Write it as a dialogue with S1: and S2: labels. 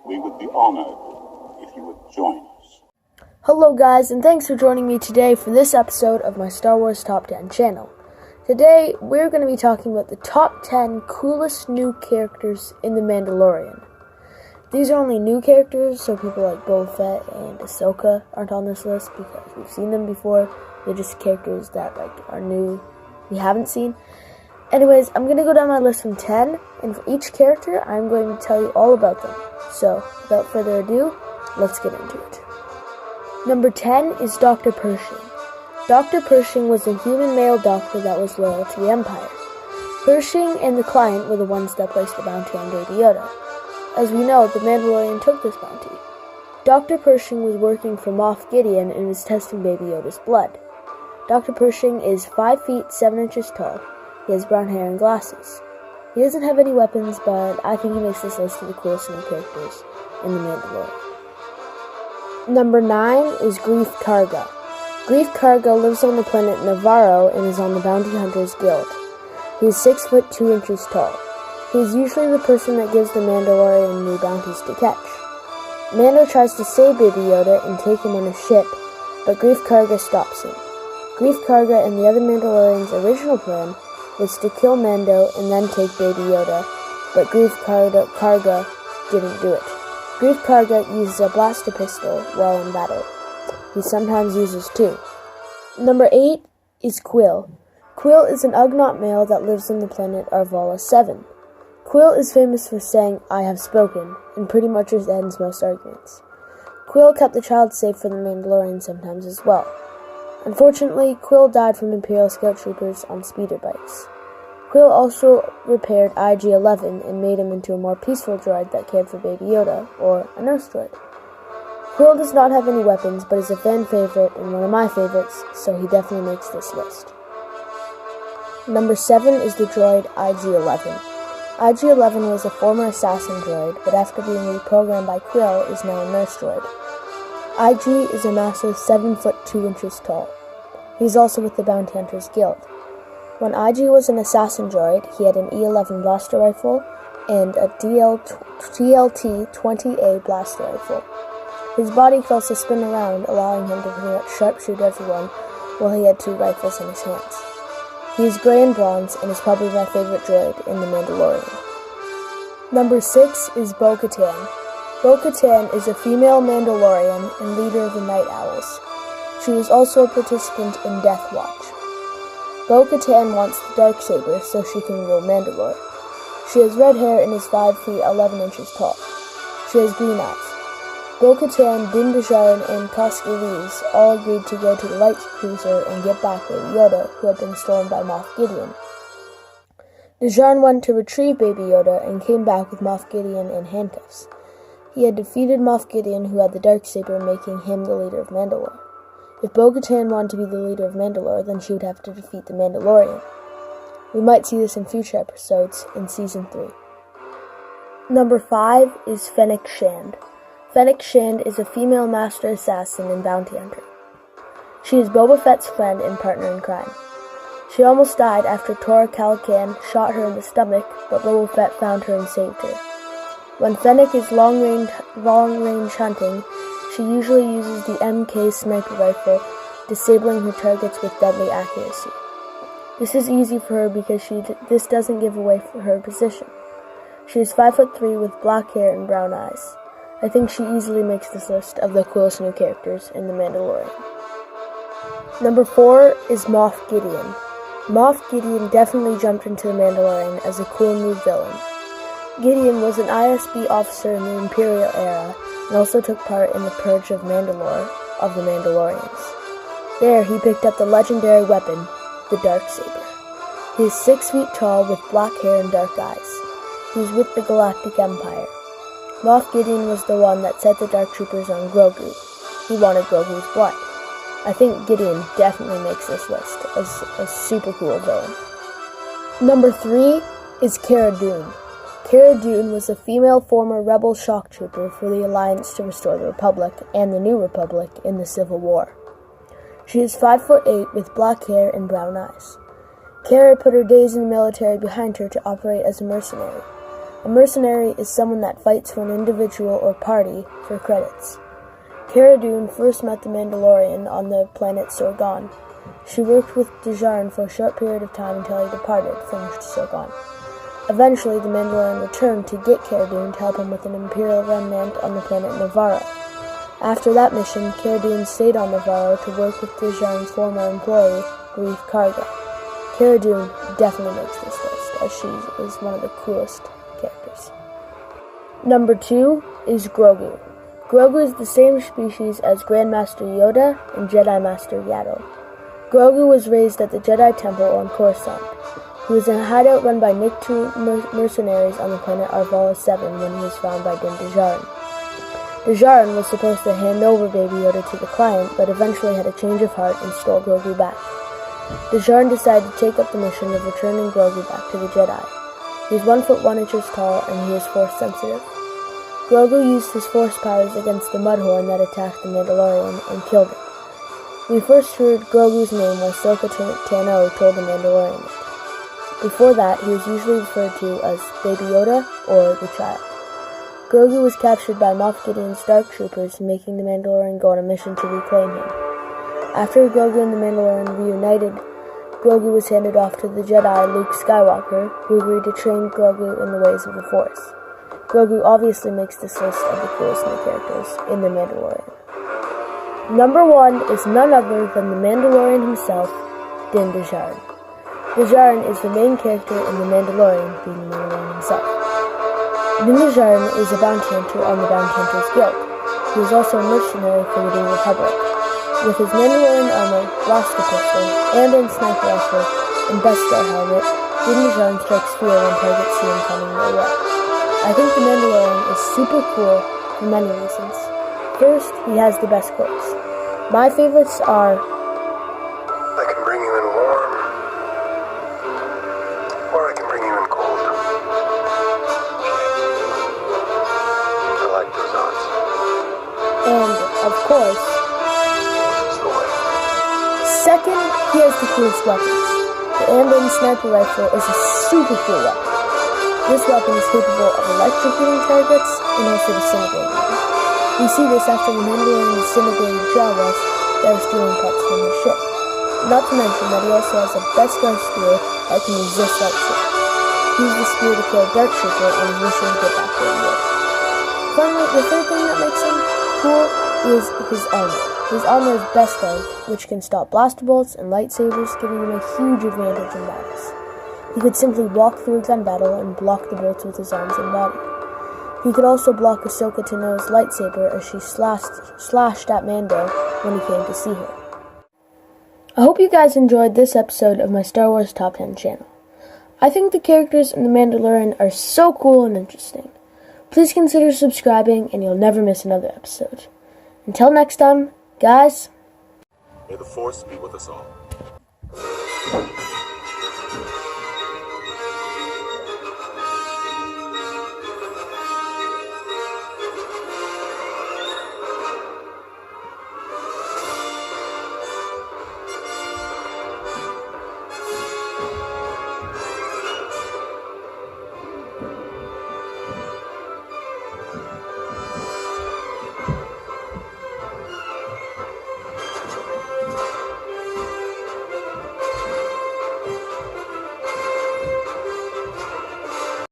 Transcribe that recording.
S1: We would be honored if you would join us.
S2: Hello guys, and thanks for joining me today for this episode of my Star Wars Top 10 channel. Today, we're going to be talking about the top 10 coolest new characters in The Mandalorian. These are only new characters, so people like Boba Fett and Ahsoka aren't on this list because we've seen them before. They're just characters that are new, we haven't seen. Anyways, I'm going to go down my list from 10, and for each character, I'm going to tell you all about them. So, without further ado, let's get into it. Number 10 is Dr. Pershing. Dr. Pershing was a human male doctor that was loyal to the Empire. Pershing and the client were the ones that placed the bounty on Baby Yoda. As we know, the Mandalorian took this bounty. Dr. Pershing was working for Moff Gideon and was testing Baby Yoda's blood. Dr. Pershing is 5 feet 7 inches tall. He has brown hair and glasses. He doesn't have any weapons, but I think he makes this list of the coolest new characters in The Mandalorian. Number 9 is Greef Karga. Greef Karga lives on the planet Navarro and is on the Bounty Hunters Guild. He is 6 foot 2 inches tall. He is usually the person that gives the Mandalorian new bounties to catch. Mando tries to save Baby Yoda and take him on a ship, but Greef Karga stops him. Greef Karga and the other Mandalorians' original plan was to kill Mando and then take Baby Yoda, but Greef Karga didn't do it. Greef Karga uses a blaster pistol while in battle. He sometimes uses 2. Number 8 is Quill. Quill is an Ugnaught male that lives on the planet Arvala 7. Quill is famous for saying, "I have spoken," and pretty much just ends most arguments. Quill kept the child safe for the Mandalorian sometimes as well. Unfortunately, Quill died from Imperial Scout Troopers on speeder bikes. Quill also repaired IG-11 and made him into a more peaceful droid that cared for Baby Yoda, or a nurse droid. Quill does not have any weapons, but is a fan favorite and one of my favorites, so he definitely makes this list. Number 7 is the droid IG-11. IG-11 was a former assassin droid, but after being reprogrammed by Quill, is now a nurse droid. IG is a massive 7 foot 2 inches tall. He's also with the Bounty Hunters Guild. When IG was an assassin droid, he had an E11 blaster rifle and a TLT-20A blaster rifle. His body could also spin around, allowing him to pretty much sharpshoot everyone, while he had 2 rifles in his hands. He is gray and bronze, and is probably my favorite droid in The Mandalorian. Number 6 is Bo-Katan. Bo-Katan is a female Mandalorian and leader of the Night Owls. She was also a participant in Death Watch. Bo-Katan wants the Darksaber so she can rule Mandalore. She has red hair and is 5 feet 11 inches tall. She has green eyes. Bo-Katan, Din Djarin, and Koski Reeves all agreed to go to the light cruiser and get back Baby Yoda, who had been stolen by Moff Gideon. Djarin went to retrieve Baby Yoda and came back with Moff Gideon in handcuffs. He had defeated Moff Gideon, who had the Darksaber, making him the leader of Mandalore. If Bo-Katan wanted to be the leader of Mandalore, then she would have to defeat the Mandalorian. We might see this in future episodes in Season 3. Number 5 is Fennec Shand. Fennec Shand is a female master assassin and bounty hunter. She is Boba Fett's friend and partner in crime. She almost died after Tora Kal-Kan shot her in the stomach, but Boba Fett found her and saved her. When Fennec is long-range hunting, she usually uses the MK sniper rifle, disabling her targets with deadly accuracy. This is easy for her because this doesn't give away her position. She is 5 foot 3 with black hair and brown eyes. I think she easily makes this list of the coolest new characters in The Mandalorian. Number 4 is Moff Gideon. Moff Gideon definitely jumped into The Mandalorian as a cool new villain. Gideon was an ISB officer in the Imperial era and also took part in the Purge of Mandalore of the Mandalorians. There, he picked up the legendary weapon, the Darksaber. He is 6 feet tall with black hair and dark eyes. He is with the Galactic Empire. Moff Gideon was the one that set the Dark Troopers on Grogu. He wanted Grogu's blood. I think Gideon definitely makes this list as a super cool villain. Number 3 is Cara Dune. Cara Dune was a female former rebel shock trooper for the Alliance to restore the Republic and the New Republic in the Civil War. She is 5 foot 8 with black hair and brown eyes. Cara put her days in the military behind her to operate as a mercenary. A mercenary is someone that fights for an individual or party for credits. Cara Dune first met the Mandalorian on the planet Sorgon. She worked with Djarin for a short period of time until he departed from Sorgon. Eventually, the Mandalorian returned to get Cara Dune to help him with an Imperial remnant on the planet Navarro. After that mission, Cara Dune stayed on Navarro to work with Djarin's former employee, Greef Karga. Cara Dune definitely makes this list, as she is one of the coolest characters. Number 2 is Grogu. Grogu is the same species as Grandmaster Yoda and Jedi Master Yaddle. Grogu was raised at the Jedi Temple on Coruscant. He was in a hideout run by Nikto mercenaries on the planet Arvala 7 when he was found by Din Djarin. Djarin was supposed to hand over Baby Yoda to the client, but eventually had a change of heart and stole Grogu back. Djarin decided to take up the mission of returning Grogu back to the Jedi. He is 1 foot 1 inches tall and he is force sensitive. Grogu used his force powers against the Mudhorn that attacked the Mandalorian and killed him. We first heard Grogu's name when Ahsoka Tano told the Mandalorian it. Before that, he was usually referred to as Baby Yoda or the Child. Grogu was captured by Moff Gideon's Dark Troopers, making the Mandalorian go on a mission to reclaim him. After Grogu and the Mandalorian reunited, Grogu was handed off to the Jedi Luke Skywalker, who agreed to train Grogu in the ways of the Force. Grogu obviously makes this list of the coolest new characters in The Mandalorian. Number 1 is none other than the Mandalorian himself, Din Djarin. Djarin is the main character in The Mandalorian, being the Mandalorian himself. Din Djarin is a bounty hunter on the Bounty Hunters Guild. He is also a mercenary for the New Republic. With his Mandalorian armor, blaster pistol, and a sniper rifle, and Beskar helmet, Din Djarin strikes fear when targets see him coming their way. I think the Mandalorian is super cool for many reasons. First, he has the best quotes. My favorites are,
S3: I can bring you in warm, or I can bring you in cold. I like those odds.
S2: and, of course,
S3: It's the way.
S2: second, he has the coolest weapons. The Ambin sniper rifle is a super cool weapon. This weapon is capable of electrocuting targets and also disintegrating them. We see this after the Mandalorian disintegrated Jawas that was stealing parts from his ship. Not to mention that he also has a Beskar spear that can resist lightsaber. He used the spear to kill a Dark Trooper on his mission to get back to the York. Finally, the third thing that makes him cool is his armor. His armor is Beskar, which can stop blaster bolts and lightsabers, giving him a huge advantage in battles. He could simply walk through a gun battle and block the bolts with his arms and body. He could also block Ahsoka Tano's lightsaber as she slashed at Mando when he came to see her. I hope you guys enjoyed this episode of my Star Wars Top 10 channel. I think the characters in The Mandalorian are so cool and interesting. Please consider subscribing and you'll never miss another episode. Until next time, guys.
S4: May the Force be with us all.